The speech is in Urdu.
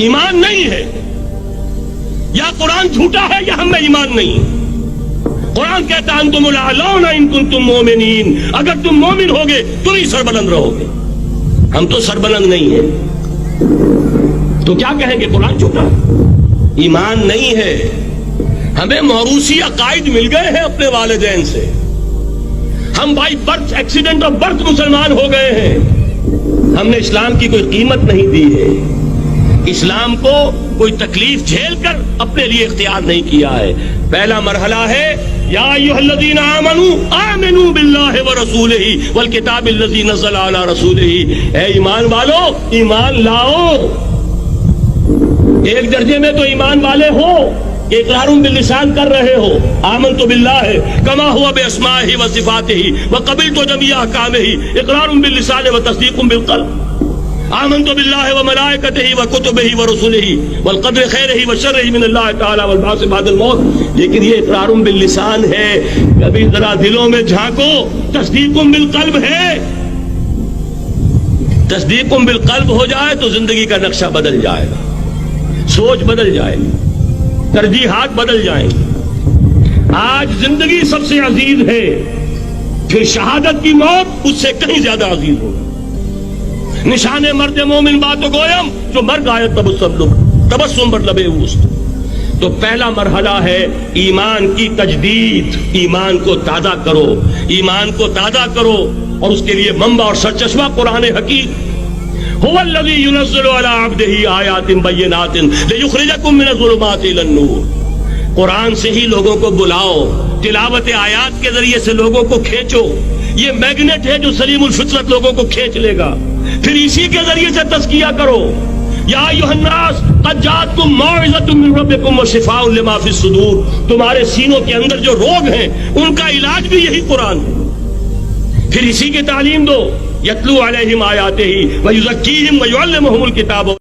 ایمان نہیں ہے، یا قرآن جھوٹا ہے یا ہم میں ایمان نہیں۔ قرآن کہتا ہے انتم الاعلون ان کنتم مومنین، اگر تم مومن ہوگے تم ہی سربلند رہو گے، ہم تو سربلند نہیں ہیں، تو کیا کہیں گے؟ قرآن جھوٹا ہے، ایمان نہیں ہے۔ ہمیں موروثی عقائد مل گئے ہیں اپنے والدین سے، ہم by birth accident of birth مسلمان ہو گئے ہیں، ہم نے اسلام کی کوئی قیمت نہیں دی ہے، اسلام کو کوئی تکلیف جھیل کر اپنے لیے اختیار نہیں کیا ہے۔ پہلا مرحلہ ہے یا ایھا الذین آمنوا آمنوا باللہ ورسولہ والکتاب الذی نزل علی رسولہ، اے ایمان والو ایمان لاؤ۔ ایک درجے میں تو ایمان والے ہو کہ اقرار باللسان کر رہے ہو، آمنت باللہ کما ہوا باسمائہ وصفاتہ وقبلت جمیع احکامہ، اقرار باللسان وتصدیق بالقلب۔ آمنت باللہ وملائکتہ وکتبہ ورسلہ والقدر خیرہ وشرہ من اللہ تعالی والبعث بعد الموت، لیکن یہ اقرار باللسان ہے، کبھی ذرا دلوں میں جھانکو، تصدیق بالقلب ہے۔ تصدیق بالقلب ہو جائے تو زندگی کا نقشہ بدل جائے گا، سوچ بدل جائے گی، ترجیحات بدل جائیں گی۔ آج زندگی سب سے عزیز ہے، پھر شہادت کی موت اس سے کہیں زیادہ عزیز ہوگا۔ نشان مرد مومن باتو گویم جو مر گائے تبسم بر لبے اوست۔ تو پہلا مرحلہ ہے ایمان کی تجدید، ایمان کو تازہ کرو، ایمان کو تازہ کرو، اور اس کے لیے منبع اور سرچشمہ قرآن حکیم۔ هو الذی ينزل علی عبدہ آیات بینات لیخرجکم من الظلمات الی النور۔ قرآن سے ہی لوگوں کو بلاؤ، تلاوت آیات کے ذریعے سے لوگوں کو کھینچو، یہ میگنیٹ ہے جو سلیم الفطرت لوگوں کو کھینچ لے گا، پھر اسی کے ذریعے سے تزکیہ کرو۔ یا ایھا الناس قد جاءتکم موعظۃ من ربکم وشفاء لما فی الصدور، تمہارے سینوں کے اندر جو روگ ہیں ان کا علاج بھی یہی قرآن ہے، پھر اسی کی تعلیم دو۔ یتلو علیہم آیاتہ ویزکیہم ویعلمہم الکتاب